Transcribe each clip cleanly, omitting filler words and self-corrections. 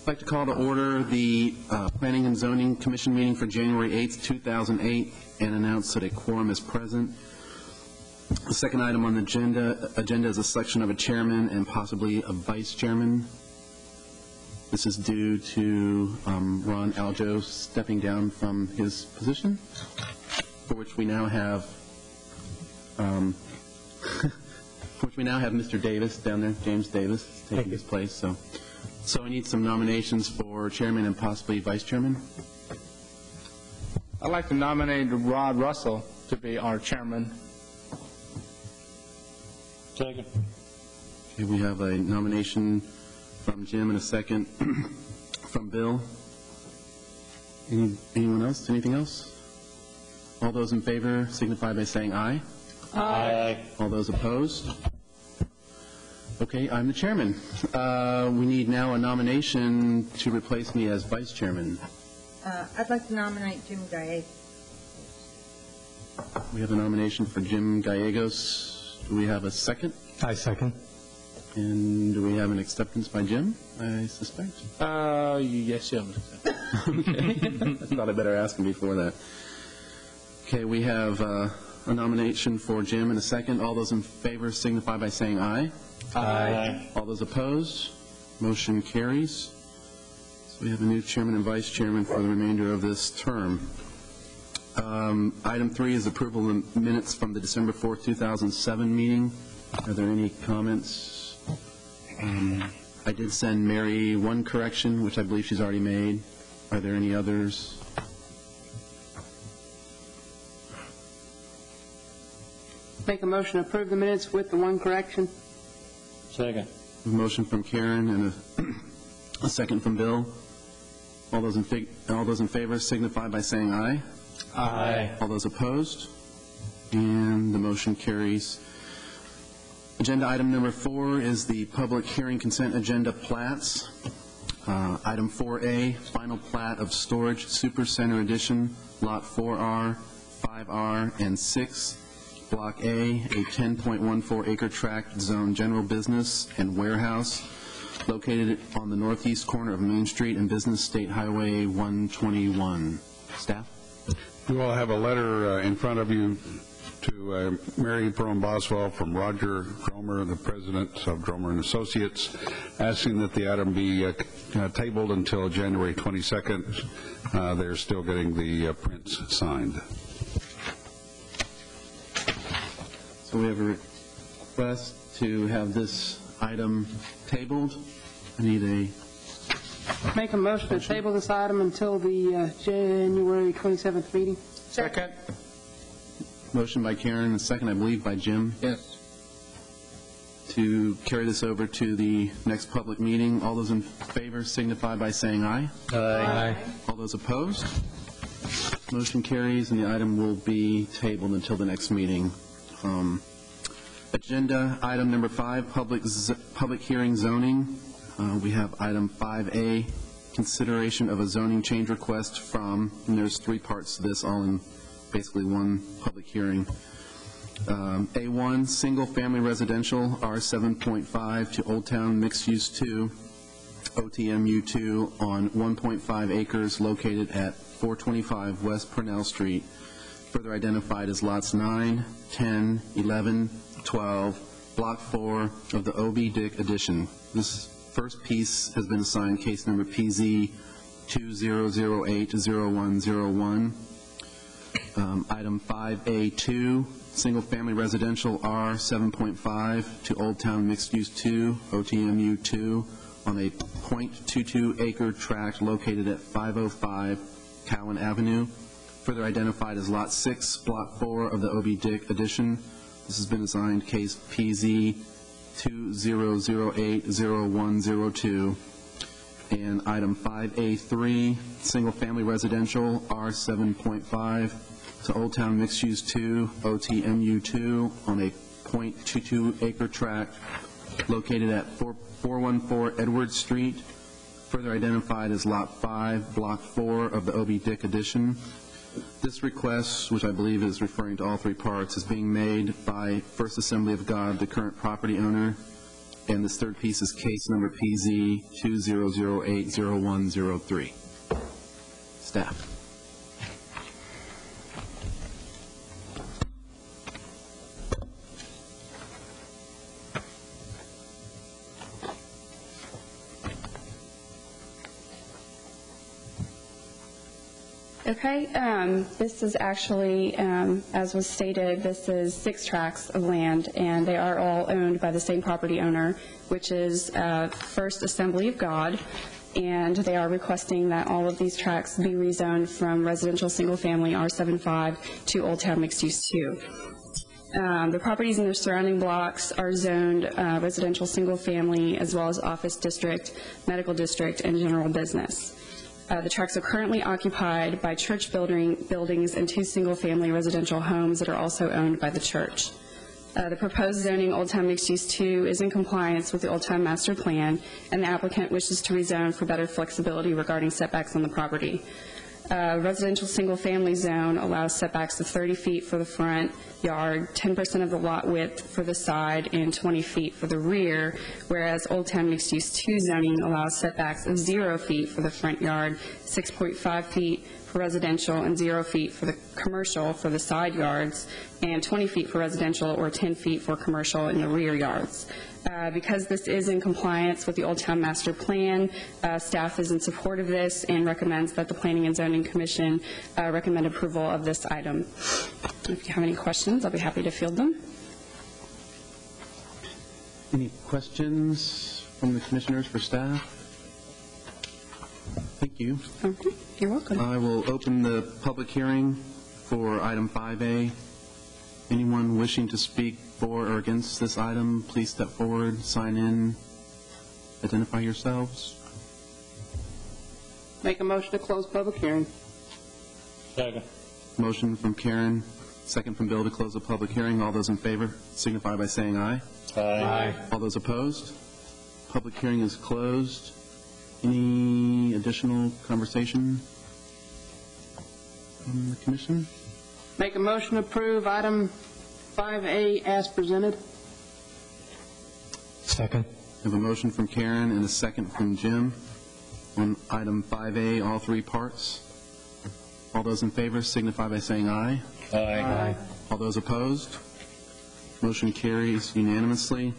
I'd like to call to order the Planning and Zoning Commission meeting for January 8th, 2008, and announce that a quorum is present. The second item on the agenda is a selection of a chairman and possibly a vice chairman. This is due to Ron Aljo stepping down from his position, for which we now have Mr. Davis down there, James Davis, taking his place. So I need some nominations for chairman and possibly vice chairman. I'd like to nominate Rod Russell to be our chairman. Second. Okay, we have a nomination from Jim and a second from Bill. Anyone else? Anything else? All those in favor signify by saying aye. Aye. All those opposed? Okay, I'm the chairman. We need now a nomination to replace me as vice chairman. I'd like to nominate Jim Gallegos. We have a nomination for Jim Gallegos. Do we have a second? I second. And do we have an acceptance by Jim, I suspect? Yes, Jim. Okay. I thought I better ask him before that. Okay, we have a nomination for Jim and a second. All those in favor signify by saying aye. Aye. All those opposed? Motion carries. So we have a new chairman and vice chairman for the remainder of this term. Item 3 is approval of the minutes from the December 4th, 2007 meeting. Are there any comments? I did send Mary one correction, which I believe she's already made. Are there any others? Make a motion to approve the minutes with the one correction. Second. A motion from Karen and a second from Bill. All those in favor signify by saying aye. Aye. All those opposed? And the motion carries. Agenda item number 4 is the public hearing consent agenda plats. Item 4A, final plat of Storage Super Center Edition, Lot 4R, 5R, and 6. Block A, a 10.14 acre tract zone general business and warehouse located on the northeast corner of Main Street and Business State Highway 121. Staff? You all have a letter in front of you to Mary Perone Boswell from Roger Dromer, the president of Dromer & Associates, asking that the item be tabled until January 22nd. They're still getting the prints signed. So we have a request to have this item tabled. I need a Make a motion to table this item until the January 27th meeting. Second. motion by Karen and a second, I believe, by Jim. Yes. To carry this over to the next public meeting. All those in favor signify by saying aye. Aye. All those opposed? Motion carries, and the item will be tabled until the next meeting. Agenda item number 5, public hearing zoning. We have item 5A, consideration of a zoning change request from, and there's 3 parts to this, all in basically one public hearing. A1, single-family residential, R7.5 to Old Town Mixed Use 2, OTMU2, on 1.5 acres located at 425 West Purnell Street, further identified as lots 9, 10, 11, 12, Block 4 of the O.B. Dick Addition. This first piece has been assigned case number PZ 2008-0101. Item 5A2, single-family residential R7.5 to Old Town Mixed Use 2, OTMU2, on a .22 acre tract located at 505 Cowan Avenue, further identified as Lot 6, Block 4 of the O.B. Dick Addition. This has been assigned case PZ 2008-0102. And item 5A3, single-family residential, R7.5 to Old Town Mixed Use 2, OTMU2, on a .22 acre tract located at 414 Edward Street, further identified as Lot 5, Block 4 of the O.B. Dick Addition. This request, which I believe is referring to all 3 parts, is being made by First Assembly of God, the current property owner, And this third piece is case number PZ 20080103. Staff. Okay, this is actually, as was stated, this is 6 tracts of land, and they are all owned by the same property owner, which is First Assembly of God, and they are requesting that all of these tracts be rezoned from residential single-family R75 to Old Town Mixed Use 2. The properties in their surrounding blocks are zoned residential single-family, as well as office district, medical district, and general business. The tracts are currently occupied by church buildings and 2 single-family residential homes that are also owned by the church. The proposed zoning Old Town Mixed Use 2 is in compliance with the Old Town Master Plan, and the applicant wishes to rezone for better flexibility regarding setbacks on the property. Residential single-family zone allows setbacks of 30 feet for the front yard, 10% of the lot width for the side, and 20 feet for the rear, whereas Old Town Mixed Use 2 zoning allows setbacks of 0 feet for the front yard, 6.5 feet for residential, and 0 feet for the commercial for the side yards, and 20 feet for residential or 10 feet for commercial in the rear yards. Because this is in compliance with the Old Town Master Plan, staff is in support of this and recommends that the Planning and Zoning Commission recommend approval of this item. If you have any questions, I'll be happy to field them. Any questions from the commissioners for staff? Thank you. Okay, you're welcome. I will open the public hearing for item 5A. Anyone wishing to speak for or against this item, please step forward, sign in, identify yourselves. Make a motion to close public hearing. Second. Motion from Karen, second from Bill to close the public hearing. All those in favor signify by saying aye. Aye. All those opposed? Public hearing is closed. Any additional conversation from the commission? Make a motion to approve item 5A as presented. Second. I have a motion from Karen and a second from Jim on item 5A, all 3 parts. All those in favor signify by saying aye. Aye. All those opposed? Motion carries unanimously.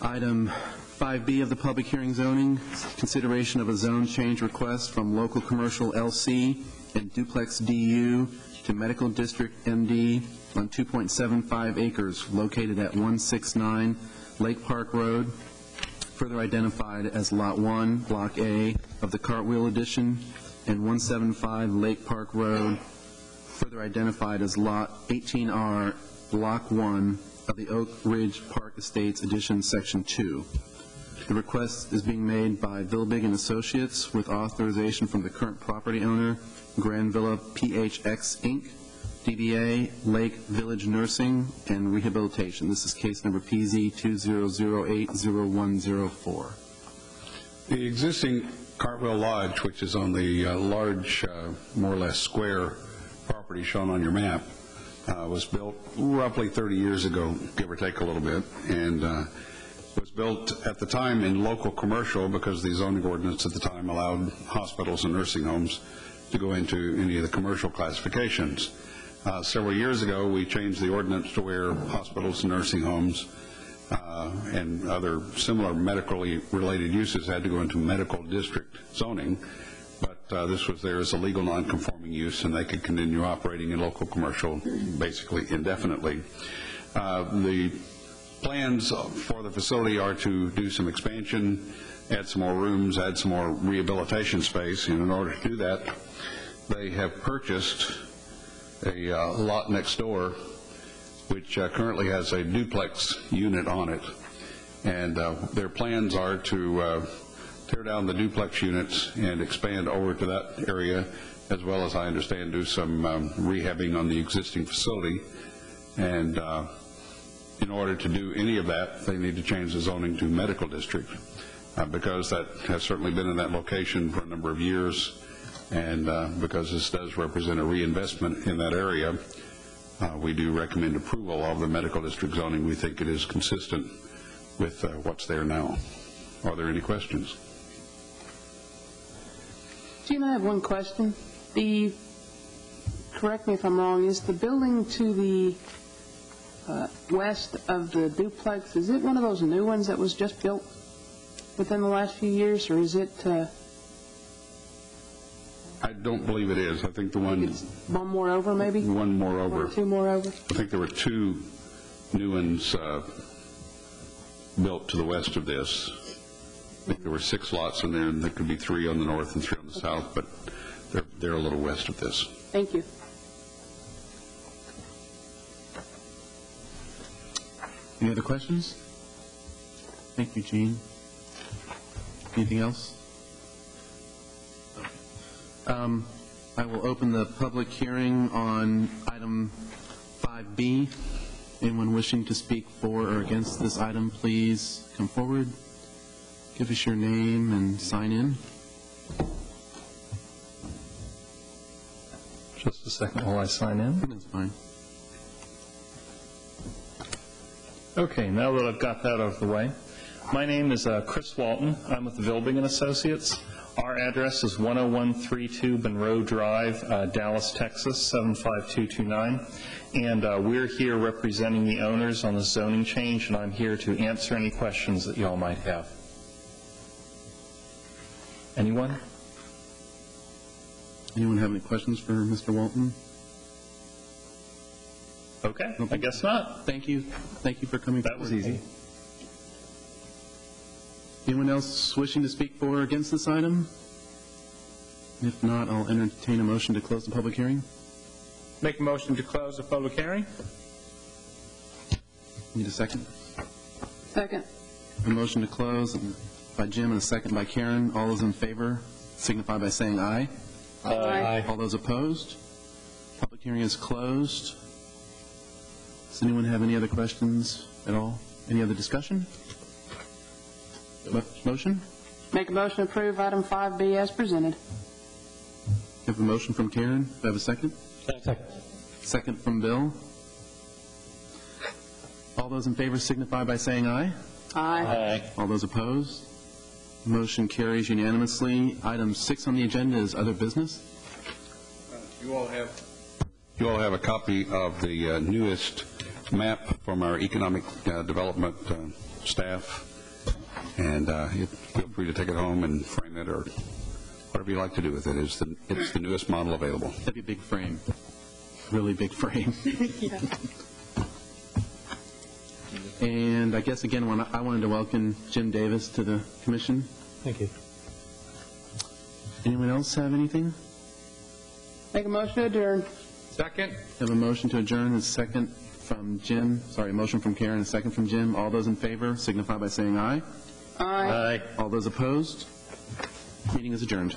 Item 5B of the public hearing zoning, consideration of a zone change request from local commercial LC and duplex DU to medical district MD on 2.75 acres located at 169 Lake Park Road, further identified as Lot 1, Block A of the Cartwheel Edition, and 175 Lake Park Road, further identified as Lot 18R, Block 1 of the Oak Ridge Park Estates Edition, Section 2. The request is being made by Vilbig and Associates with authorization from the current property owner, Grand Villa PHX Inc., DBA Lake Village Nursing and Rehabilitation. This is case number PZ 20080104. The existing Cartwheel Lodge, which is on the large, more or less square property shown on your map, was built roughly 30 years ago, give or take a little bit, and was built at the time in local commercial because the zoning ordinance at the time allowed hospitals and nursing homes to go into any of the commercial classifications. Several years ago, we changed the ordinance to where hospitals and nursing homes and other similar medically related uses had to go into medical district zoning, but this was there as a legal non-conforming use, and they could continue operating in local commercial basically indefinitely. The plans for the facility are to do some expansion, add some more rooms, add some more rehabilitation space, and in order to do that, they have purchased a lot next door, which currently has a duplex unit on it, and their plans are to tear down the duplex units and expand over to that area, as well as, I understand, do some rehabbing on the existing facility. And in order to do any of that, they need to change the zoning to medical district, because that has certainly been in that location for a number of years. And because this does represent a reinvestment in that area, we do recommend approval of the medical district zoning. We think it is consistent with what's there now. Are there any questions? Gene, I have one question. Correct me if I'm wrong, is the building to the west of the duplex, is it one of those new ones that was just built within the last few years, or is it I don't believe it is. I think the one one more over, maybe? more One over. or two more over? I think there were two new ones built to the west of this. I think there were 6 lots in there, and there could be 3 on the north and 3 on the south, but they're a little west of this. Thank you. Any other questions? Thank you, Gene. Anything else? I will open the public hearing on item 5B. Anyone wishing to speak for or against this item, please come forward, give us your name, and sign in. Just a second while I sign in. That's fine. Okay, now that I've got that out of the way, my name is Chris Walton. I'm with the Vilbing & Associates. Our address is 10132 Monroe Drive, Dallas, Texas, 75229. And we're here representing the owners on the zoning change, and I'm here to answer any questions that y'all might have. Anyone? Anyone have any questions for Mr. Walton? Okay, I guess not. Thank you. Thank you for coming That was forward. easy. Anyone else wishing to speak for or against this item? If not, I'll entertain a motion to close the public hearing. Make a motion to close the public hearing? Need a second? Second. A motion to close by Jim and a second by Karen. All those in favor signify by saying aye. Aye. All those opposed? Public hearing is closed. Does anyone have any other questions at all? Any other discussion? Motion? Make a motion to approve item 5B as presented. We have a motion from Karen. Do I have a second? Second. Second from Bill. All those in favor signify by saying aye. Aye. All those opposed? Motion carries unanimously. Item 6 on the agenda is other business. You all have a copy of the newest map from our economic development staff, and feel free to take it home and frame it or whatever you like to do with it. It's the newest model available. That'd be a big frame. Really big frame. And I guess, again, I wanted to welcome Jim Davis to the commission. Thank you. Anyone else have anything? Make a motion to adjourn. Second? Have a motion to adjourn, a second from Jim. Sorry, a motion from Karen, a second from Jim. All those in favor signify by saying aye. Aye. All those opposed? Meeting is adjourned.